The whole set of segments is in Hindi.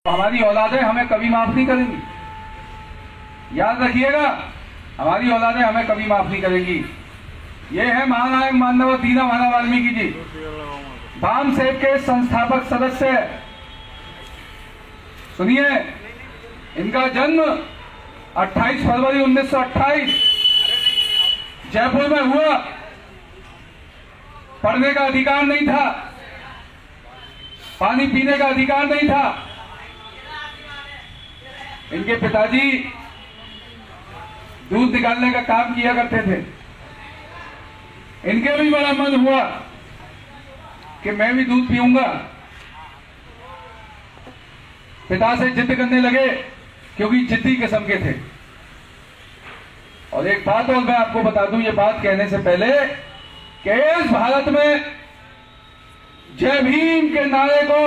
हमारी औलादें हमें कभी माफ नहीं करेंगी। याद रखिएगा, हमारी औलादें हमें कभी माफ नहीं करेंगी। ये है महानायक मानव दीना भाना वाल्मीकि जी, वाम सेब के संस्थापक सदस्य। सुनिए, इनका जन्म 28 फरवरी 1928 जयपुर में हुआ। पढ़ने का अधिकार नहीं था, पानी पीने का अधिकार नहीं था। इनके पिताजी दूध निकालने का काम किया करते थे। इनके भी बड़ा मन हुआ कि मैं भी दूध पीऊंगा। पिता से जिद करने लगे, क्योंकि जिद्दी किस्म के थे। और एक बात और मैं आपको बता दूं, ये बात कहने से पहले, कि इस भारत में जय भीम के नारे को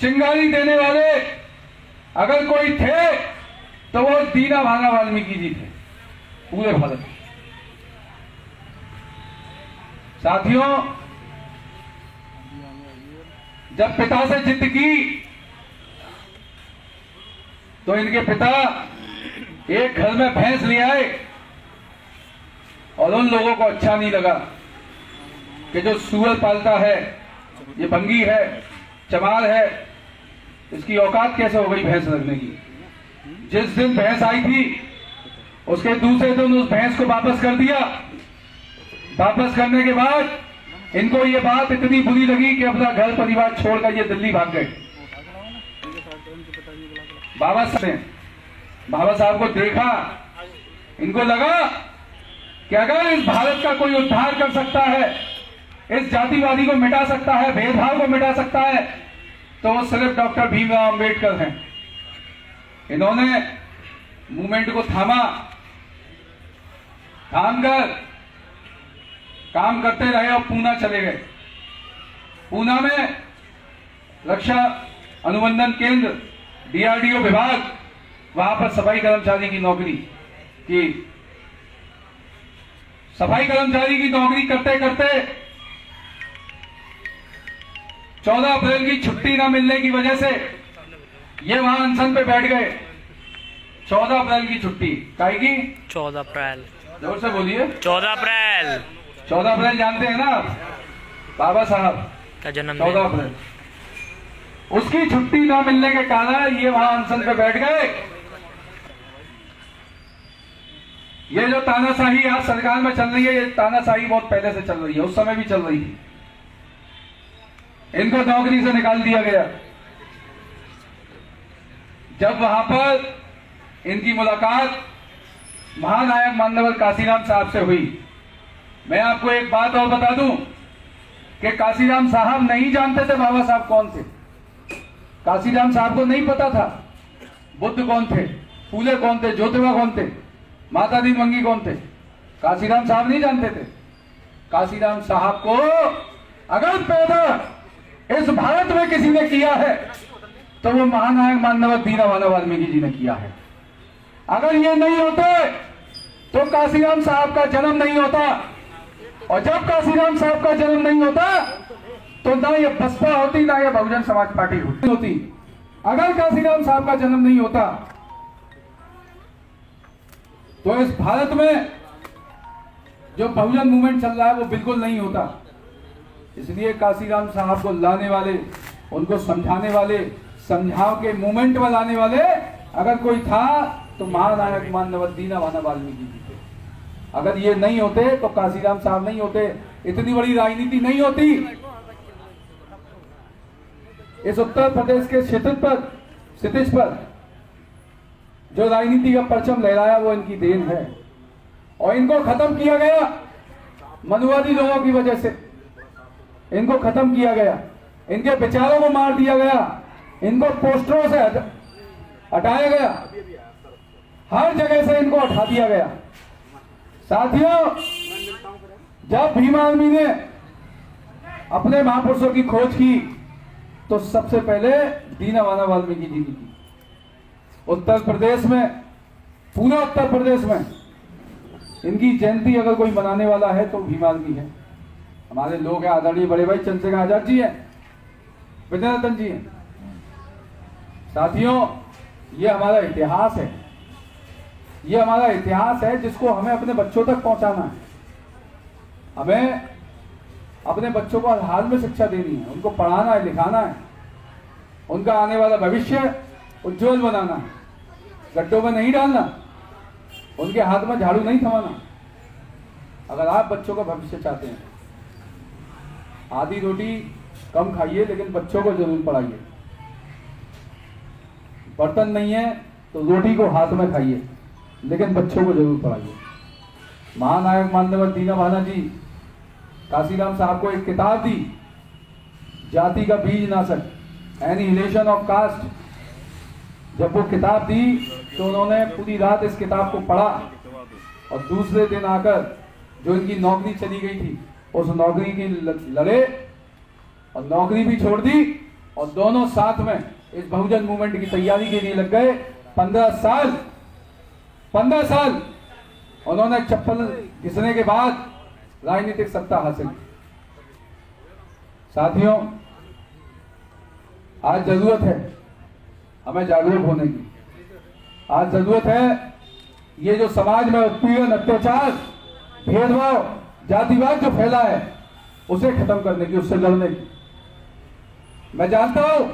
चिंगारी देने वाले अगर कोई थे तो वो दीना भाना वाल्मीकि जी थे, पूरे भारत में। साथियों, जब पिता से जिद की तो इनके पिता एक घर में भैंस ले आए और उन लोगों को अच्छा नहीं लगा कि जो सूअर पालता है, ये भंगी है, चमार है, इसकी औकात कैसे हो गई भैंस रखने की। जिस दिन भैंस आई थी उसके दूसरे दिन उस भैंस को वापस कर दिया। वापस करने के बाद इनको ये बात इतनी बुरी लगी कि अपना घर परिवार छोड़कर ये दिल्ली भाग गए। बाबा साहब को देखा, इनको लगा कि अगर इस भारत का कोई उद्धार कर सकता है, इस जातिवादी को मिटा सकता है, भेदभाव को मिटा सकता है, तो वो सिर्फ डॉक्टर भीमराव अंबेडकर हैं। इन्होंने मूवमेंट को थामा, थामकर काम करते रहे और पूना चले गए। पूना में रक्षा अनुबंधन केंद्र, डीआरडीओ विभाग, वहां पर सफाई कर्मचारी की नौकरी की। सफाई कर्मचारी की नौकरी करते करते 14 अप्रैल की छुट्टी न मिलने की वजह से ये वहां अनशन पे बैठ गए। 14 अप्रैल की छुट्टी काहे की? 14 अप्रैल, जोर से बोलिए। 14 अप्रैल 14 अप्रैल जानते हैं ना आप, बाबा साहब का जन्म। 14 अप्रैल, उसकी छुट्टी न मिलने के कारण ये वहां अनशन पे बैठ गए। ये जो तानाशाही आज सरकार में चल रही है, ये तानाशाही बहुत पहले से चल रही है, उस समय भी चल रही थी। इनको नौकरी से निकाल दिया गया। जब वहां पर इनकी मुलाकात महानायक माननीय काशीराम साहब से हुई, मैं आपको एक बात और बता दूं कि काशीराम साहब नहीं जानते थे बाबा साहब कौन थे। काशीराम साहब को नहीं पता था बुद्ध कौन थे, फूले कौन थे, ज्योतिबा कौन थे, माता दी मंगी कौन थे। काशीराम साहब नहीं जानते थे। काशीराम साहब को अगर पैदा इस भारत में किसी ने किया है तो वो महानायक माननीय दीना भाना वाल्मीकि जी ने किया है। अगर ये नहीं होते तो काशीराम साहब का जन्म नहीं होता, और जब काशीराम साहब का जन्म नहीं होता तो ना ये बसपा होती, ना ये बहुजन समाज पार्टी होती। अगर काशीराम साहब का जन्म नहीं होता तो इस भारत में जो बहुजन मूवमेंट चल रहा है वो बिल्कुल नहीं होता। इसलिए काशीराम साहब को लाने वाले, उनको समझाने वाले, समझाव के मूवमेंट में लाने वाले अगर कोई था तो महानायक माननीय दीना भाना वाल्मीकि जी थे। अगर ये नहीं होते तो काशीराम साहब नहीं होते, इतनी बड़ी राजनीति नहीं होती। इस उत्तर प्रदेश के क्षितिज पर जो राजनीति का परचम लहराया वो इनकी देन है, और इनको खत्म किया गया मनुवादी लोगों की वजह से। इनको खत्म किया गया, इनके विचारों को मार दिया गया, इनको पोस्टरों से हटाया गया, हर जगह से इनको हटा दिया गया। साथियों, जब भीम आर्मी ने अपने महापुरुषों की खोज की तो सबसे पहले दीना भाना वाल्मीकि जी की। उत्तर प्रदेश में, पूरा उत्तर प्रदेश में इनकी जयंती अगर कोई मनाने वाला है तो भीम आर्मी है। हमारे लोग हैं, आदरणीय बड़े भाई चंद्रशेखर आजाद जी हैं, विजय रतन जी हैं। साथियों, ये हमारा इतिहास है, ये हमारा इतिहास है जिसको हमें अपने बच्चों तक पहुंचाना है। हमें अपने बच्चों को हर हाल में शिक्षा देनी है, उनको पढ़ाना है, लिखाना है, उनका आने वाला भविष्य उज्जवल बनाना है, गड्ढों में नहीं डालना, उनके हाथ में झाड़ू नहीं थमाना। अगर आप बच्चों का भविष्य चाहते हैं, आधी रोटी कम खाइए लेकिन बच्चों को जरूर पढ़ाइए। बर्तन नहीं है तो रोटी को हाथ में खाइए लेकिन बच्चों को जरूर पढ़ाइए। महानायक माननीय दीना भाना जी काशीराम साहब को एक किताब दी, जाति का बीज नाशक, एनिहिलेशन ऑफ कास्ट। जब वो किताब दी तो उन्होंने पूरी रात इस किताब को पढ़ा और दूसरे दिन आकर जो इनकी नौकरी चली गई थी उस नौकरी की लड़े और नौकरी भी छोड़ दी और दोनों साथ में इस बहुजन मूवमेंट की तैयारी के लिए लग गए। 15 साल उन्होंने चप्पल घिसने के बाद राजनीतिक सत्ता हासिल की। साथियों, आज जरूरत है हमें जागरूक होने की। आज जरूरत है ये जो समाज में उत्पीड़न, अत्याचार, भेदभाव, जातिवाद जो फैला है उसे खत्म करने की, उससे लड़ने की। मैं जानता हूं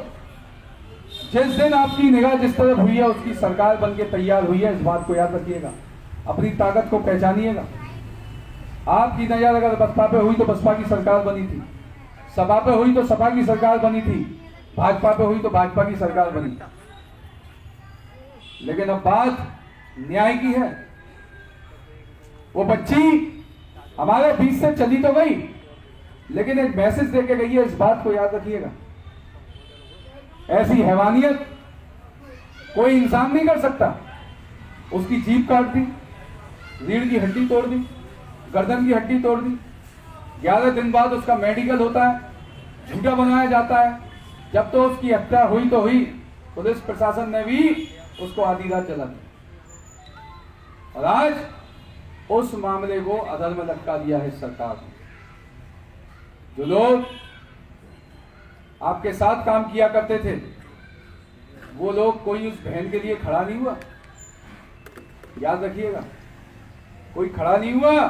जिस दिन आपकी निगाह जिस तरफ हुई है उसकी सरकार बनके तैयार हुई है, इस बात को याद रखिएगा, अपनी ताकत को पहचानिएगा। आपकी नजर अगर बसपा पे हुई तो बसपा की सरकार बनी थी, सपा पे हुई तो सपा की सरकार बनी थी, भाजपा पे हुई तो भाजपा की सरकार बनी। लेकिन अब बात न्याय की है। वो बच्ची हमारे बीच से चली तो गई लेकिन एक मैसेज देके गई है, इस बात को याद रखिएगा। ऐसी हैवानियत कोई इंसान नहीं कर सकता। उसकी जीभ काट दी, रीढ़ की हड्डी तोड़ दी, गर्दन की हड्डी तोड़ दी, 11 दिन बाद उसका मेडिकल होता है, झूठा बनाया जाता है। जब तो उसकी हत्या हुई तो हुई, पुलिस प्रशासन ने भी उसको आधी रात जला दी और आज उस मामले को अधर में लटका दिया है सरकार ने। जो लोग आपके साथ काम किया करते थे वो लोग, कोई उस बहन के लिए खड़ा नहीं हुआ। याद रखिएगा, कोई खड़ा नहीं हुआ।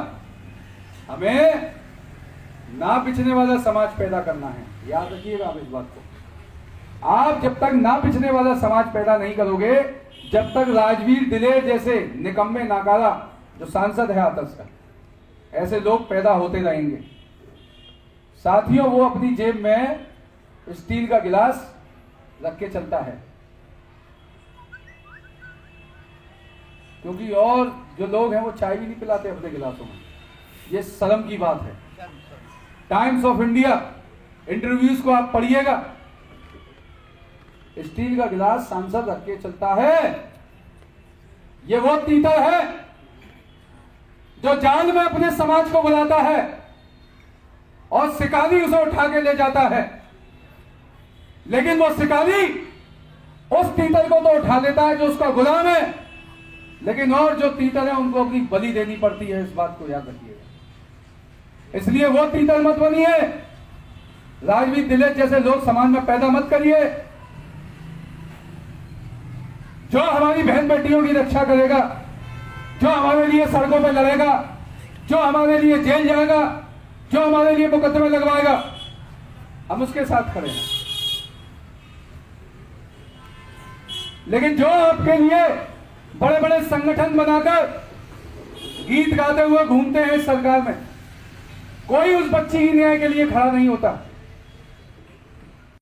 हमें ना पिछने वाला समाज पैदा करना है, याद रखिएगा आप इस बात को। आप जब तक ना पिछने वाला समाज पैदा नहीं करोगे, जब तक राजवीर दिलेर जैसे निकम्मे नाकारा जो सांसद है आतस का, ऐसे लोग पैदा होते रहेंगे। साथियों, वो अपनी जेब में स्टील का गिलास रख के चलता है, क्योंकि और जो लोग हैं वो चाय भी नहीं पिलाते अपने गिलासों में। ये शर्म की बात है। टाइम्स ऑफ इंडिया इंटरव्यूज को आप पढ़िएगा, स्टील का गिलास सांसद रख के चलता है। ये वो तीतर है जो जाल में अपने समाज को बुलाता है और शिकारी उसे उठा के ले जाता है। लेकिन वो शिकारी उस तीतर को तो उठा लेता है जो उसका गुलाम है, लेकिन और जो तीतर है उनको अपनी बलि देनी पड़ती है। इस बात को याद रखिएगा। इसलिए वो तीतर मत बनिए, राजवीर दिलेर जैसे लोग समाज में पैदा मत करिए। जो हमारी बहन बेटियों की रक्षा करेगा, जो हमारे लिए सड़कों पर लड़ेगा, जो हमारे लिए जेल जाएगा, जो हमारे लिए मुकदमे लगवाएगा, हम उसके साथ खड़े हैं। लेकिन जो आपके लिए बड़े बड़े संगठन बनाकर गीत गाते हुए घूमते हैं सरकार में, कोई उस बच्ची की न्याय के लिए खड़ा नहीं होता।